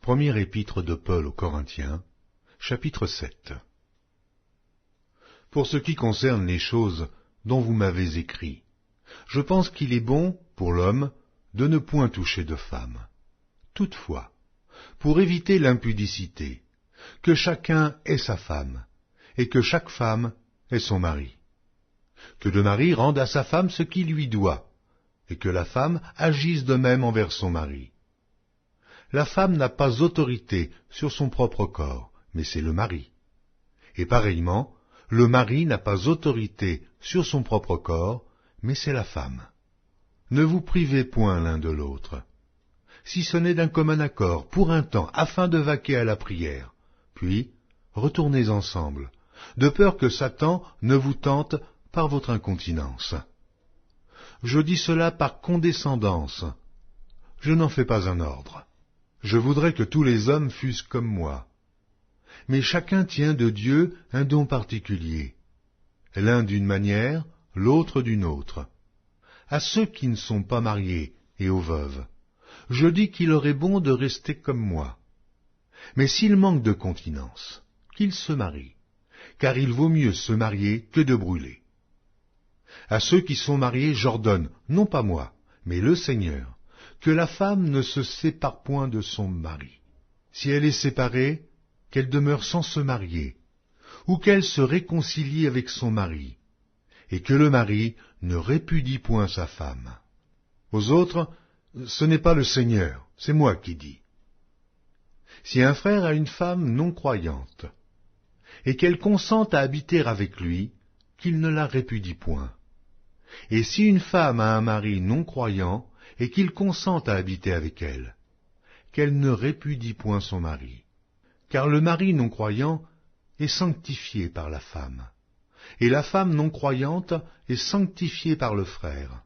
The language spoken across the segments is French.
Première épître de Paul aux Corinthiens, chapitre 7. Pour ce qui concerne les choses dont vous m'avez écrit, je pense qu'il est bon, pour l'homme, de ne point toucher de femme. Toutefois, pour éviter l'impudicité, que chacun ait sa femme, et que chaque femme ait son mari. Que le mari rende à sa femme ce qui lui doit, et que la femme agisse de même envers son mari. La femme n'a pas autorité sur son propre corps, mais c'est le mari. Et pareillement, le mari n'a pas autorité sur son propre corps, mais c'est la femme. Ne vous privez point l'un de l'autre, si ce n'est d'un commun accord, pour un temps, afin de vaquer à la prière, puis retournez ensemble, de peur que Satan ne vous tente par votre incontinence. Je dis cela par condescendance, je n'en fais pas un ordre. Je voudrais que tous les hommes fussent comme moi. Mais chacun tient de Dieu un don particulier, l'un d'une manière, l'autre d'une autre. À ceux qui ne sont pas mariés et aux veuves, je dis qu'il aurait bon de rester comme moi. Mais s'ils manquent de continence, qu'ils se marient, car il vaut mieux se marier que de brûler. À ceux qui sont mariés, j'ordonne, non pas moi, mais le Seigneur, que la femme ne se sépare point de son mari. Si elle est séparée, qu'elle demeure sans se marier, ou qu'elle se réconcilie avec son mari, et que le mari ne répudie point sa femme. Aux autres, ce n'est pas le Seigneur, c'est moi qui dis. Si un frère a une femme non croyante, et qu'elle consente à habiter avec lui, qu'il ne la répudie point. Et si une femme a un mari non croyant, et qu'il consente à habiter avec elle, qu'elle ne répudie point son mari. Car le mari non croyant est sanctifié par la femme, et la femme non croyante est sanctifiée par le frère.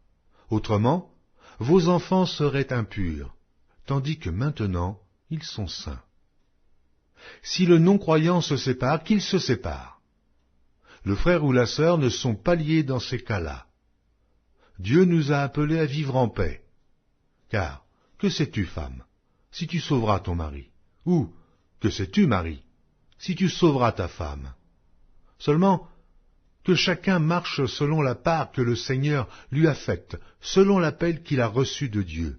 Autrement, vos enfants seraient impurs, tandis que maintenant ils sont saints. Si le non-croyant se sépare, qu'il se sépare. Le frère ou la sœur ne sont pas liés dans ces cas-là. Dieu nous a appelés à vivre en paix. Car, que sais-tu, femme, si tu sauveras ton mari? Ou, que sais-tu, mari, si tu sauveras ta femme? Seulement, que chacun marche selon la part que le Seigneur lui a faite, selon l'appel qu'il a reçu de Dieu.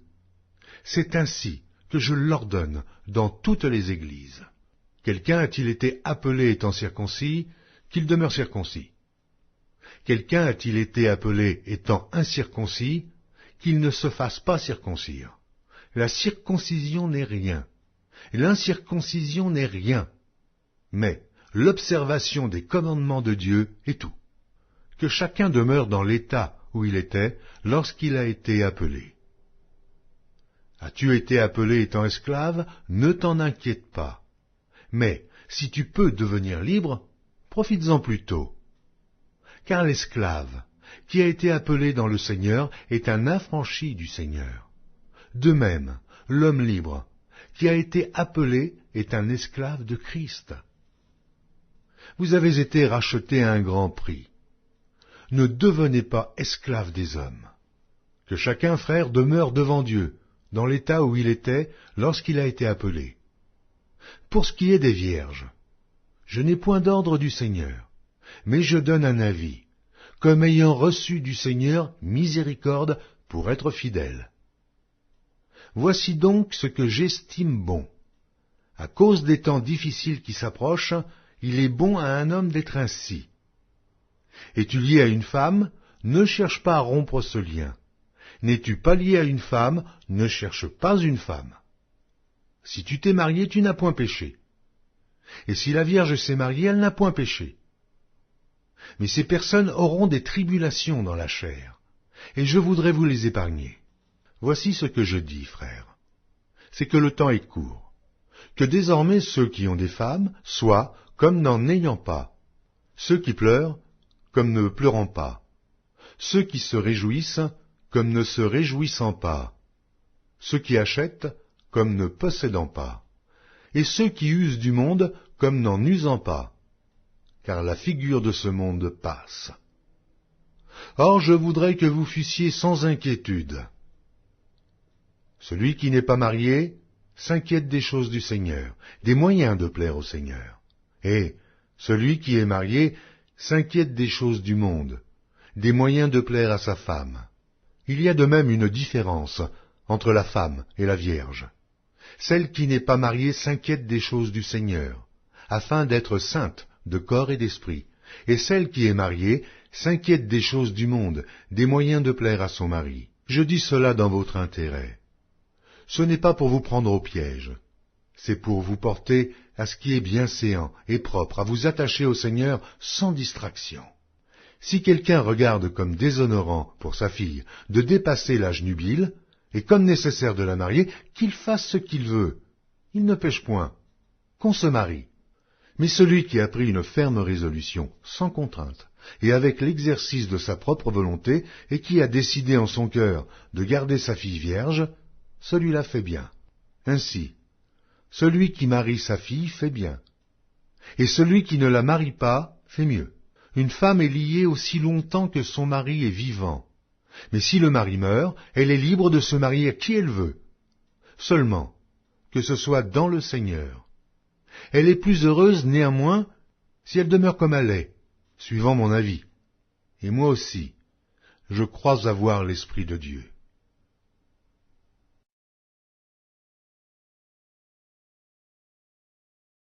C'est ainsi que je l'ordonne dans toutes les églises. Quelqu'un a-t-il été appelé étant circoncis, qu'il demeure circoncis. Quelqu'un a-t-il été appelé étant incirconcis, qu'il ne se fasse pas circoncire. La circoncision n'est rien, l'incirconcision n'est rien, mais l'observation des commandements de Dieu est tout. Que chacun demeure dans l'état où il était lorsqu'il a été appelé. As-tu été appelé étant esclave? Ne t'en inquiète pas. Mais si tu peux devenir libre, profites-en plutôt. Car l'esclave, qui a été appelé dans le Seigneur, est un affranchi du Seigneur. De même, l'homme libre, qui a été appelé, est un esclave de Christ. Vous avez été rachetés à un grand prix. Ne devenez pas esclaves des hommes. Que chacun, frère, demeure devant Dieu, dans l'état où il était lorsqu'il a été appelé. Pour ce qui est des vierges, je n'ai point d'ordre du Seigneur, mais je donne un avis, comme ayant reçu du Seigneur miséricorde pour être fidèle. Voici donc ce que j'estime bon. À cause des temps difficiles qui s'approchent, il est bon à un homme d'être ainsi. Es-tu lié à une femme? Ne cherche pas à rompre ce lien. N'es-tu pas lié à une femme? Ne cherche pas une femme. Si tu t'es marié, tu n'as point péché. Et si la Vierge s'est mariée, elle n'a point péché. Mais ces personnes auront des tribulations dans la chair, et je voudrais vous les épargner. Voici ce que je dis, frères. C'est que le temps est court, que désormais ceux qui ont des femmes soient comme n'en ayant pas, ceux qui pleurent comme ne pleurant pas, ceux qui se réjouissent comme ne se réjouissant pas, ceux qui achètent comme ne possédant pas, et ceux qui usent du monde comme n'en usant pas, car la figure de ce monde passe. Or je voudrais que vous fussiez sans inquiétude. Celui qui n'est pas marié s'inquiète des choses du Seigneur, des moyens de plaire au Seigneur. Et celui qui est marié s'inquiète des choses du monde, des moyens de plaire à sa femme. Il y a de même une différence entre la femme et la vierge. Celle qui n'est pas mariée s'inquiète des choses du Seigneur, afin d'être sainte de corps et d'esprit, et celle qui est mariée s'inquiète des choses du monde, des moyens de plaire à son mari. Je dis cela dans votre intérêt. Ce n'est pas pour vous prendre au piège, c'est pour vous porter à ce qui est bienséant et propre, à vous attacher au Seigneur sans distraction. Si quelqu'un regarde comme déshonorant pour sa fille de dépasser l'âge nubile, et comme nécessaire de la marier, qu'il fasse ce qu'il veut. Il ne pêche point. Qu'on se marie. Mais celui qui a pris une ferme résolution, sans contrainte, et avec l'exercice de sa propre volonté, et qui a décidé en son cœur de garder sa fille vierge, celui-là fait bien. Ainsi, celui qui marie sa fille fait bien. Et celui qui ne la marie pas fait mieux. Une femme est liée aussi longtemps que son mari est vivant. Mais si le mari meurt, elle est libre de se marier à qui elle veut. Seulement, que ce soit dans le Seigneur. Elle est plus heureuse néanmoins si elle demeure comme elle est, suivant mon avis. Et moi aussi, je crois avoir l'Esprit de Dieu.